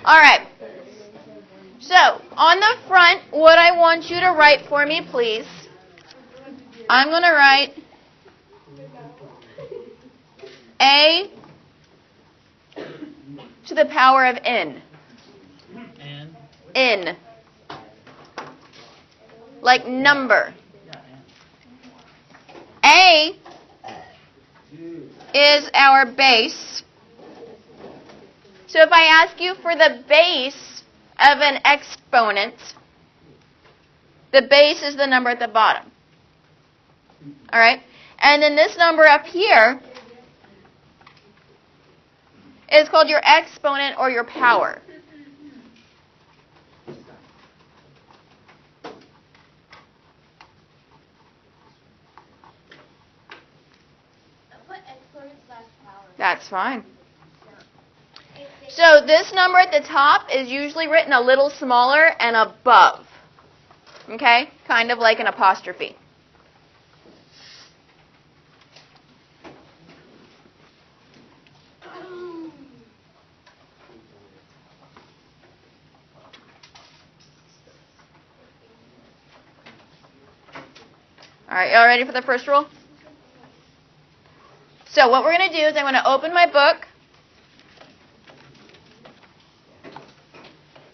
All right. So, on the front, what I want you to write for me, please, I'm going to write a to the power of n. N. Like number. A is our base. So if I ask you for the base of an exponent, the base is the number at the bottom. All right? And then this number up here is called your exponent or your power. That's fine. So this number at the top is usually written a little smaller and above. Okay? Kind of like an apostrophe. All right, y'all ready for the first rule? So what we're going to do is I'm going to open my book.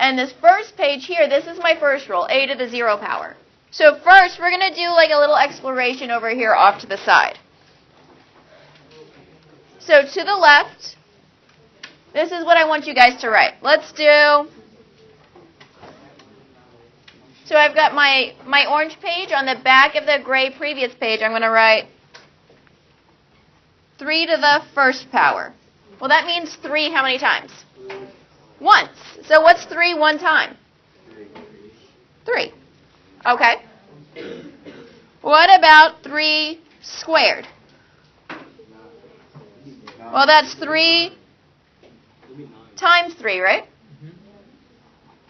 And this first page here, this is my first rule, a to the 0 power. So first, we're going to do like a little exploration over here off to the side. So to the left, this is what I want you guys to write. Let's do... So I've got my orange page. On the back of the gray previous page, I'm going to write 3 to the first power. Well, that means 3 how many times? Once. So what's 3 one time? 3. Okay. What about 3 squared? Well, that's 3 times 3, right?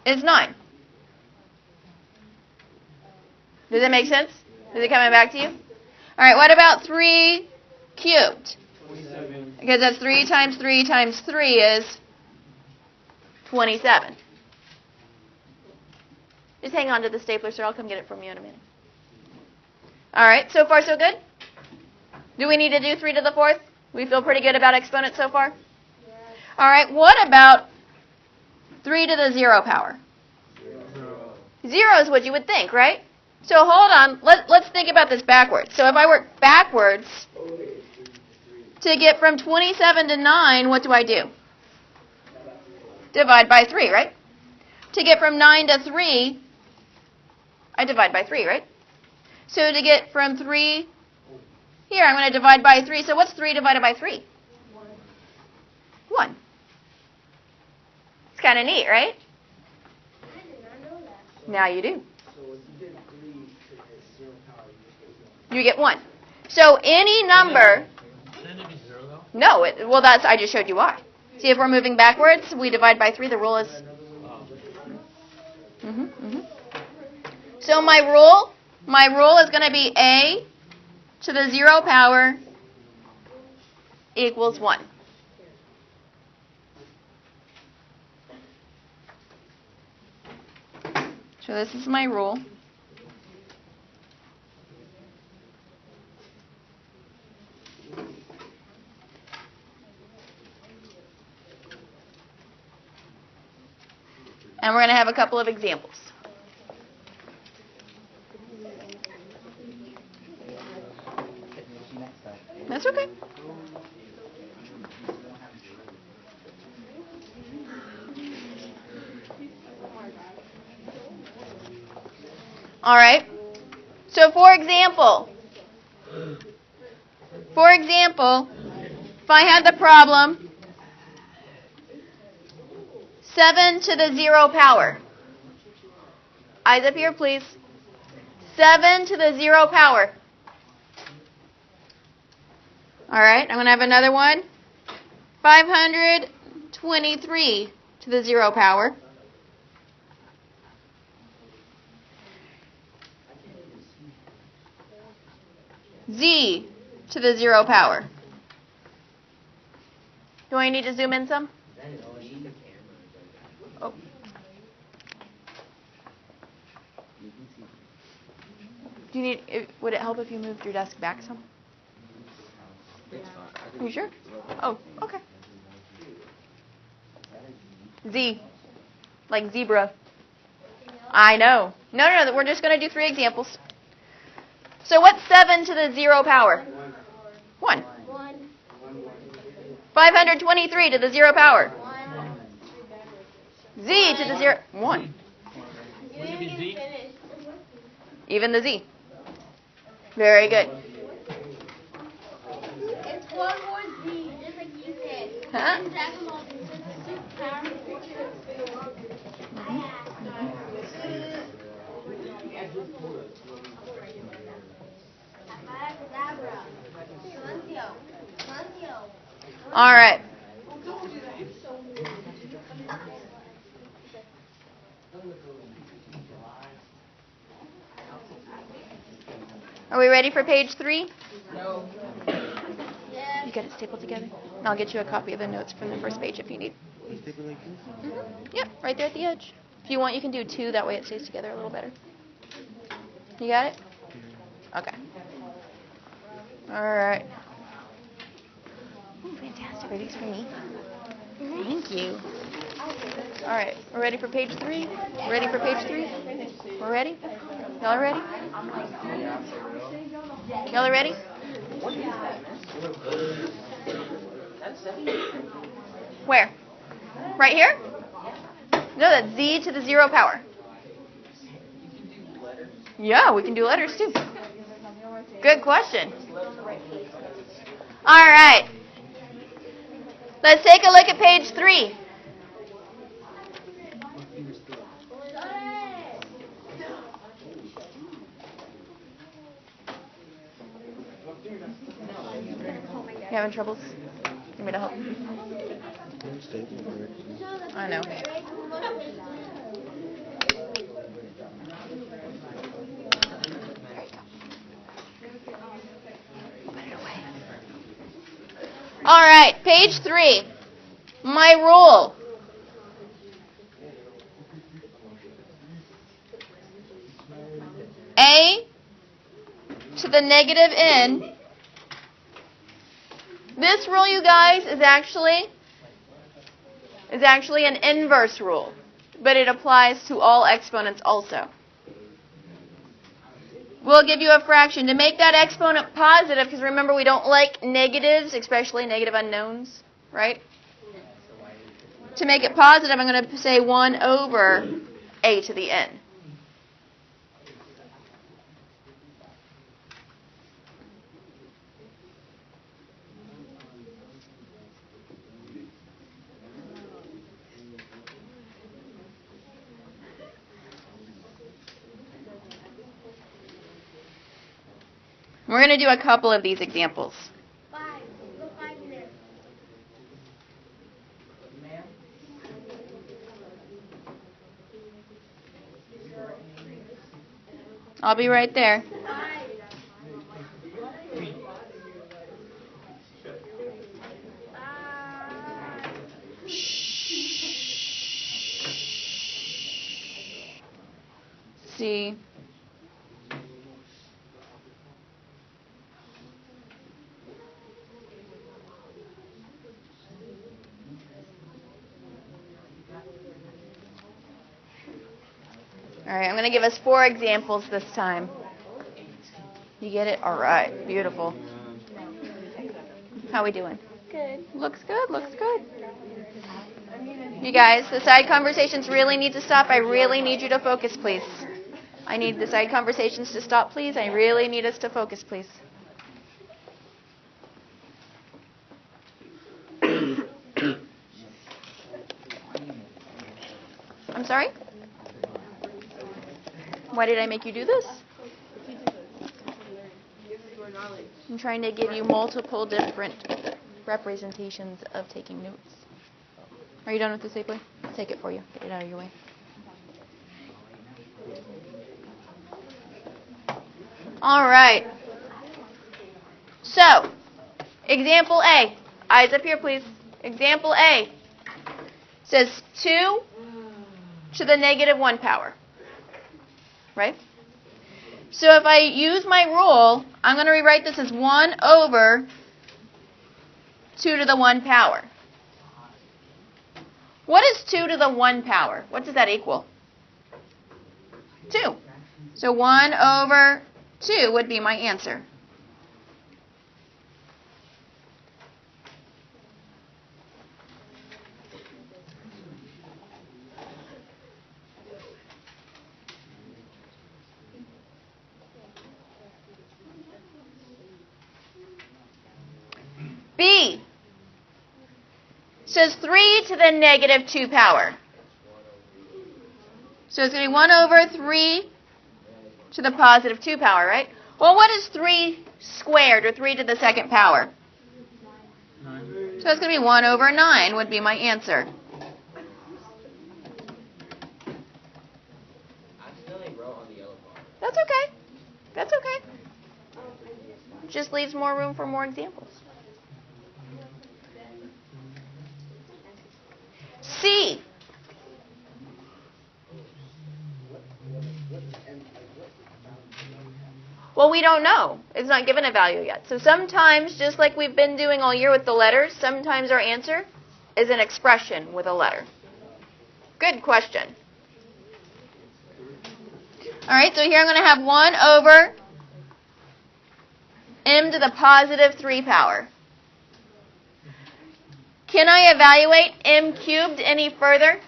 Is 9. Does it make sense? Is it coming back to you? All right, what about 3 cubed? 27. Because that's 3 times 3 times 3 is 27. Just hang on to the stapler, sir. I'll come get it from you in a minute. All right, so far so good? Do we need to do 3 to the 4th? We feel pretty good about exponents so far? Yeah. All right, what about 3 to the 0 power? 0 is what you would think, right? So hold on, let's think about this backwards. So if I work backwards to get from 27 to 9, what do I do? Divide by 3, right? To get from 9 to 3, I divide by 3, right? So to get from 3, here I'm going to divide by 3. So what's 3 divided by 3? 1. It's kind of neat, right? I did not know that. Now you do. So if you did 3 to the 0 power, you just get 1. You get 1. So any number... Shouldn't it be 0 though? No, well, I just showed you why. See, if we're moving backwards, we divide by 3. The rule is... So my rule is going to be a to the 0 power equals 1. So this is my rule. And we're going to have a couple of examples. That's okay. All right. So for example, if I had the problem 7 to the 0 power. Eyes up here, please. 7 to the 0 power. All right, I'm going to have another one. 523 to the 0 power. Z to the 0 power. Do I need to zoom in some? Oh. Do you need? Would it help if you moved your desk back some? Are you sure? Oh, okay. Z, like zebra. I know. No, we're just going to do 3 examples. So what's 7 to the 0 power? 1. 523 to the 0 power. Z to the 0. 1. Even the Z. Very good. It's one more Z, just like you said. Huh? All right. Are we ready for page 3? Yeah. You got it stapled together? And I'll get you a copy of the notes from the first page if you need. Yep, right there at the edge. If you want, you can do 2. That way it stays together a little better. You got it? Okay. All right. Oh, fantastic. Are these for me? Thank you. All right. We're ready for page 3? Ready for page 3? We're ready? Y'all are ready? Y'all are ready? Where? Right here? No, that's Z to the 0 power. Yeah, we can do letters too. Good question. All right. Let's take a look at page 3. You having troubles? Need me to help? I know. All right, page 3. My rule. A to the negative n. This rule, you guys, is actually an inverse rule, but it applies to all exponents also. We'll give you a fraction to make that exponent positive, because remember we don't like negatives, especially negative unknowns, right? To make it positive, I'm going to say 1 over a to the n. We're going to do a couple of these examples. 5. Go 5 in there. I'll be right there. 5. C. All right, I'm going to give us 4 examples this time. You get it? All right, beautiful. How we doing? Good. Looks good, looks good. You guys, the side conversations really need to stop. I really need you to focus, please. I need the side conversations to stop, please. I really need us to focus, please. I'm sorry? Why did I make you do this? I'm trying to give you multiple different representations of taking notes. Are you done with the stapler? I'll take it for you. Get it out of your way. All right. So, example A. Eyes up here, please. Example A says 2 to the negative 1 power. Right? So if I use my rule, I'm going to rewrite this as 1 over 2 to the 1 power. What is 2 to the 1 power? What does that equal? 2. So 1 over 2 would be my answer. B says 3 to the negative 2 power. So it's going to be 1 over 3 to the positive 2 power, right? Well, what is 3 squared, or 3 to the second power? 9. So it's going to be 1 over 9 would be my answer. Accidentally wrote on the yellow bar. That's okay. That's okay. Just leaves more room for more examples. C. Well, we don't know. It's not given a value yet. So sometimes, just like we've been doing all year with the letters, sometimes our answer is an expression with a letter. Good question. All right, so here I'm going to have 1 over m to the positive 3 power. Can I evaluate m cubed any further?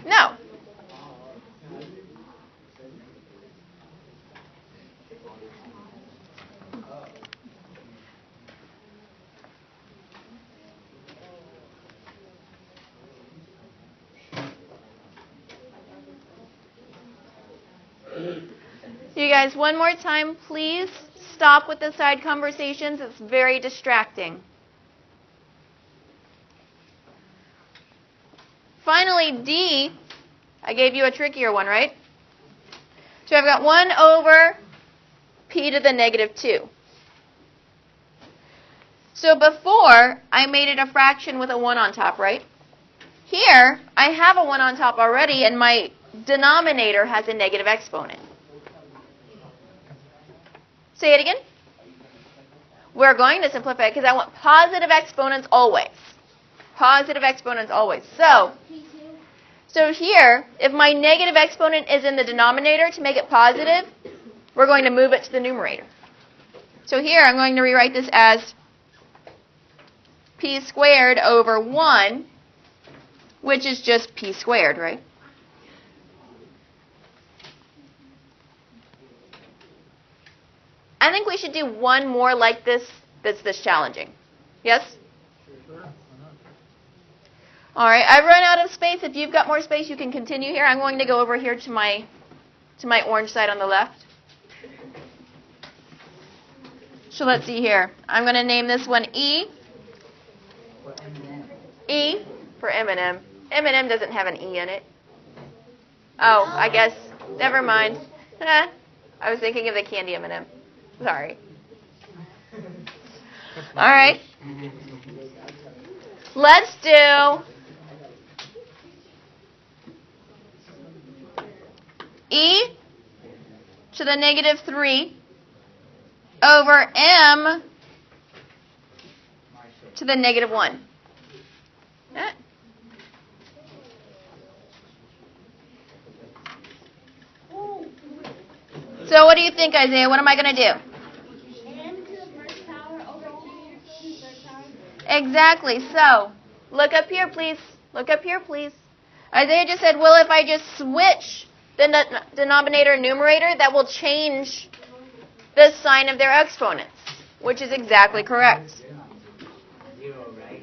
No. You guys, one more time, please stop with the side conversations. It's very distracting. Finally, D, I gave you a trickier one, right? So I've got 1 over p to the negative 2. So before, I made it a fraction with a 1 on top, right? Here, I have a 1 on top already, and my denominator has a negative exponent. Say it again. We're going to simplify it because I want positive exponents always. Positive exponents always. So here, if my negative exponent is in the denominator, to make it positive, we're going to move it to the numerator. So here, I'm going to rewrite this as p squared over 1, which is just p squared, right? I think we should do one more like this that's this challenging. Yes? Sure. All right, I've run out of space. If you've got more space, you can continue here. I'm going to go over here to my orange side on the left. So let's see here. I'm going to name this one E. E for M&M. M&M doesn't have an E in it. Oh, I guess. Never mind. I was thinking of the candy M&M. Sorry. All right. Let's do e to the negative 3 over m to the negative 1. So what do you think, Isaiah? What am I going to do? M to the first power over 2 to the third power. Exactly. So look up here, please. Look up here, please. Isaiah just said, well, if I just switch the denominator and numerator, that will change the sign of their exponents, which is exactly correct. 0, right?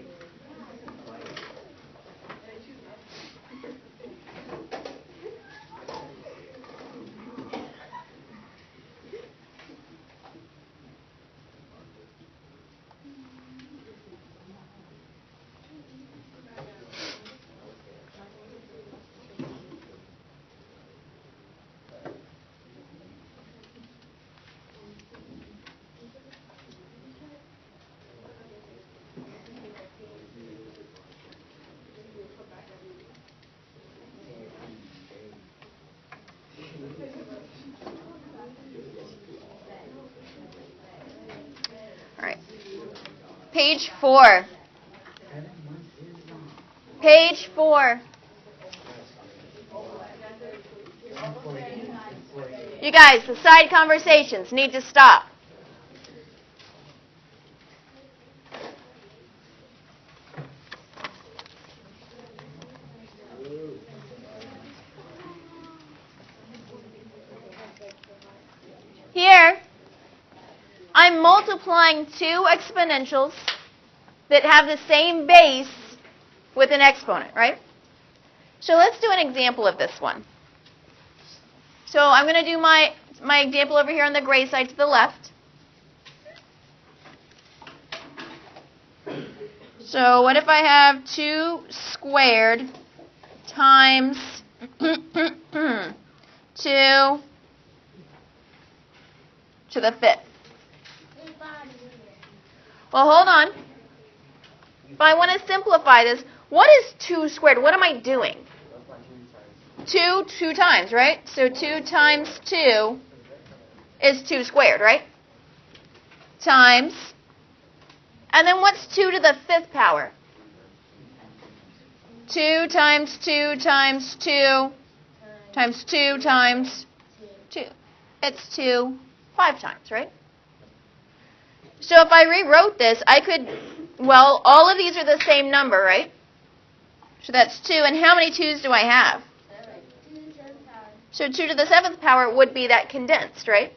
Page 4. Page 4. You guys, the side conversations need to stop. Here, I'm multiplying two exponentials that have the same base with an exponent, right? So let's do an example of this one. So I'm going to do my example over here on the gray side to the left. So what if I have 2 squared times 2 to the 5th? Well, hold on. If I want to simplify this, what is 2 squared? What am I doing? 2 times, right? So 2 times 2 is 2 squared, right? Times. And then what's 2 to the 5th power? 2 times 2 times 2 times 2 times 2. It's 2 5 times, right? So if I rewrote this, I could, well, all of these are the same number, right? So that's 2. And how many 2's do I have? So 2 to the 7th power would be that condensed, right?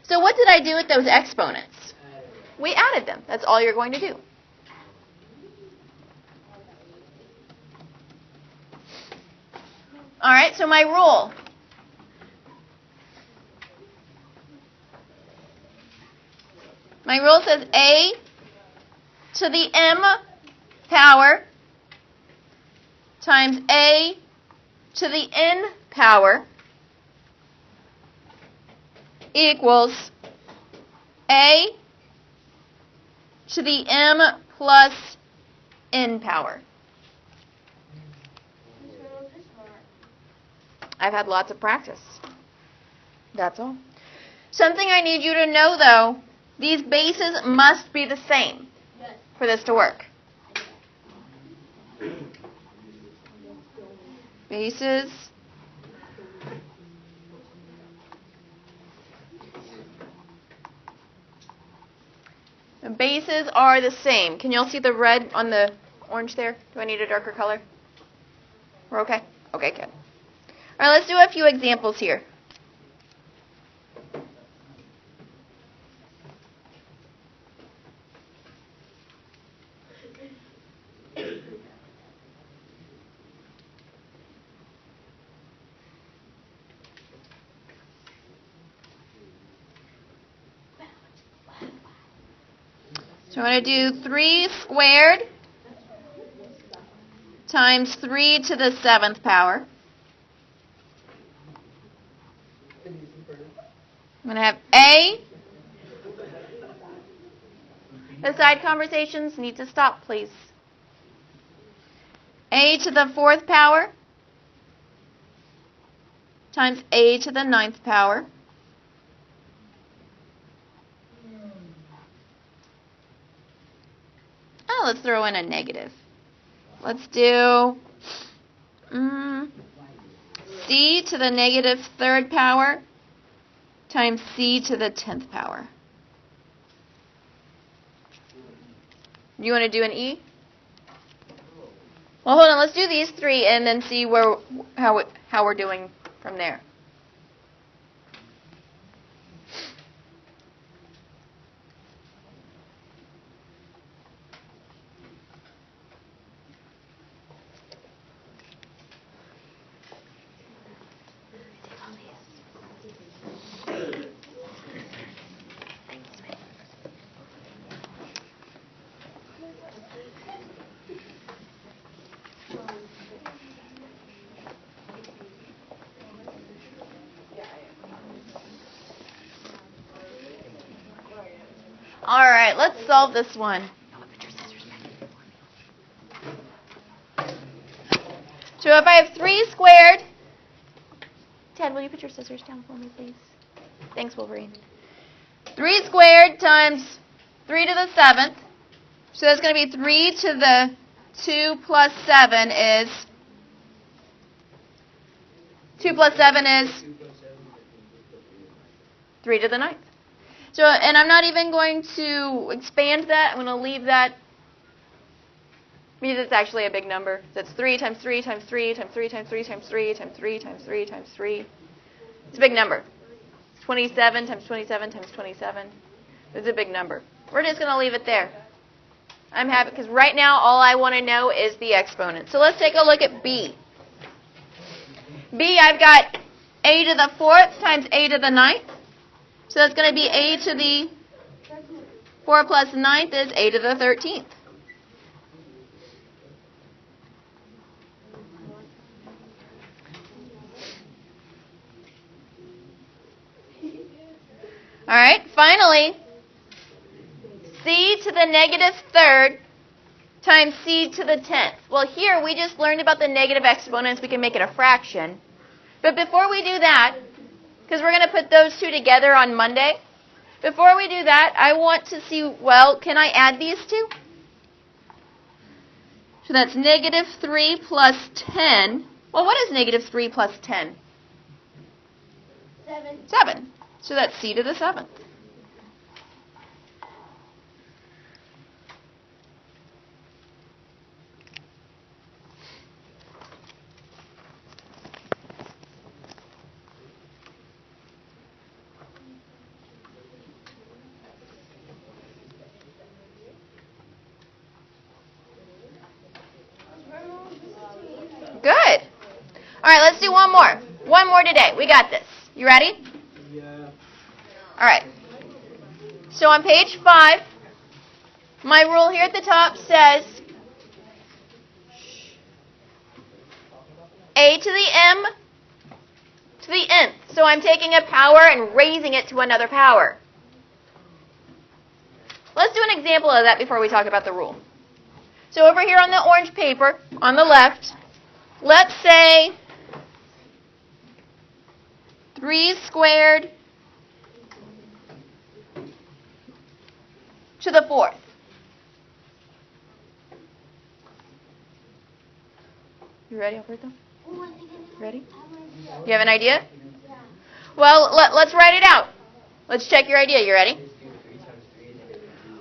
So what did I do with those exponents? We added them. That's all you're going to do. All right, so my rule. My rule says a to the m power times a to the n power equals a to the m plus n power. I've had lots of practice. That's all. Something I need you to know, though, these bases must be the same for this to work. Bases. The bases are the same. Can you all see the red on the orange there? Do I need a darker color? We're okay? Okay, good. All right, let's do a few examples here. So I'm going to do 3 squared times 3 to the 7th power. I'm going to have a. The side conversations need to stop, please. A to the 4th power times a to the 9th power. Oh, let's throw in a negative. Let's do c to the negative 3rd power times c to the 10th power. You want to do an e? Well, hold on. Let's do these 3 and then see how we're doing from there. All right, let's solve this one. So if I have 3 squared, Ted, will you put your scissors down for me, please? Thanks, Wolverine. 3 squared times 3 to the 7th So that's going to be 3 to the 2 plus 7 is 2 plus 7 is 3 to the ninth. So, and I'm not even going to expand that. I'm going to leave that because it's actually a big number. So it's 3 times 3 times 3 times 3 times 3 times 3 times 3 times 3 times 3. It's a big number. It's 27 times 27 times 27. It's a big number. We're just going to leave it there. I'm happy because right now all I want to know is the exponent. So let's take a look at B. B, I've got a to the 4th times a to the ninth. So that's going to be a to the 4 plus 9th is a to the 13th. All right, finally, c to the negative 3rd times c to the 10th. Well, here we just learned about the negative exponents. We can make it a fraction. But before we do that, because we're going to put those two together on Monday, before we do that, I want to see, well, can I add these two? So that's negative 3 plus 10. Well, what is negative 3 plus 10? 7. 7. So that's c to the 7th. Good. All right, let's do one more. One more today. We got this. You ready? Yeah. All right. So on page 5, my rule here at the top says a to the m to the nth. So I'm taking a power and raising it to another power. Let's do an example of that before we talk about the rule. So over here on the orange paper, on the left, let's say 3 squared to the 4th. You ready, Alberto? Ready? You have an idea? Well, let's write it out. Let's check your idea. You ready?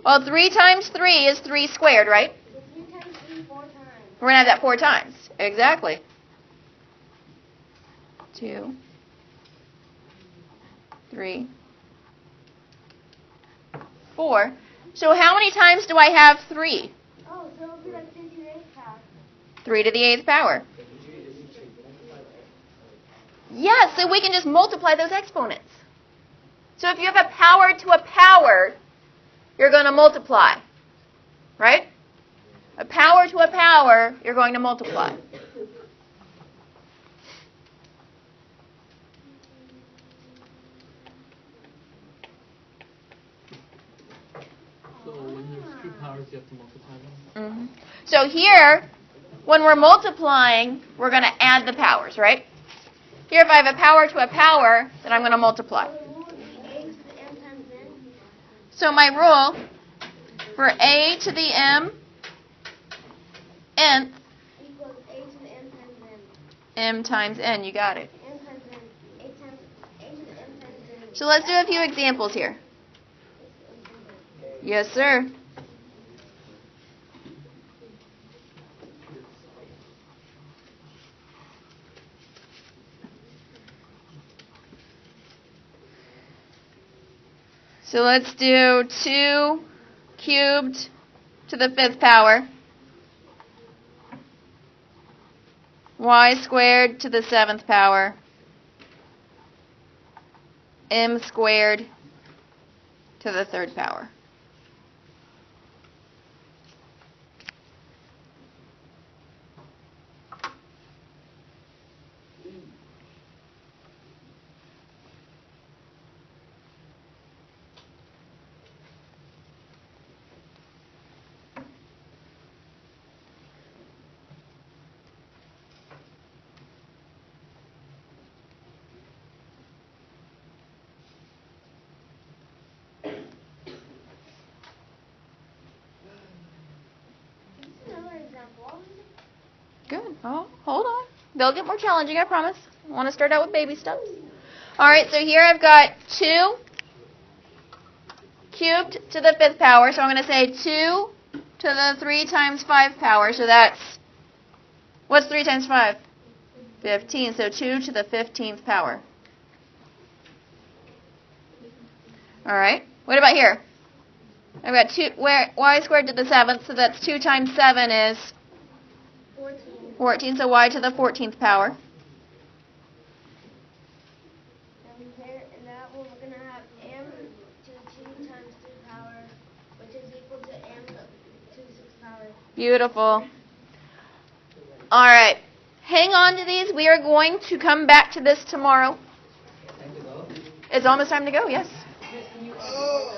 Well, 3 times 3 is 3 squared, right? 3 times 3, 4 times. We're going to have that 4 times. Exactly. 2, 3, 4. So how many times do I have 3? Oh, so it would be like 3 to the 8th power. 3 to the 8th power. Yes, so we can just multiply those exponents. So if you have a power to a power, you're going to multiply. Right? A power to a power, you're going to multiply. So when there's 2 powers, you have to multiply them? So here, when we're multiplying, we're going to add the powers, right? Here, if I have a power to a power, then I'm going to multiply. So the rule would be a to the m times n. So my rule for a to the m nth Equals a to the m times n. m times n, you got it. M times n. A to the m times n. So let's do a few examples here. Yes, sir. So let's do 2 cubed to the 5th power, y squared to the 7th power, m squared to the 3rd power. Good. Oh, hold on. They'll get more challenging, I promise. I want to start out with baby steps. All right, so here I've got 2 cubed to the 5th power. So I'm going to say 2 to the 3 times 5 power. So that's, what's 3 times 5? 15. So 2 to the 15th power. All right. What about here? I've got 2, y squared to the 7th. So that's 2 times 7 is 14. So y to the 14th power. And that one we're going to have m to the 2 times 3 power, which is equal to m to the 6th power. Beautiful. All right. Hang on to these. We are going to come back to this tomorrow. Time to go. It's almost time to go, yes. Oh.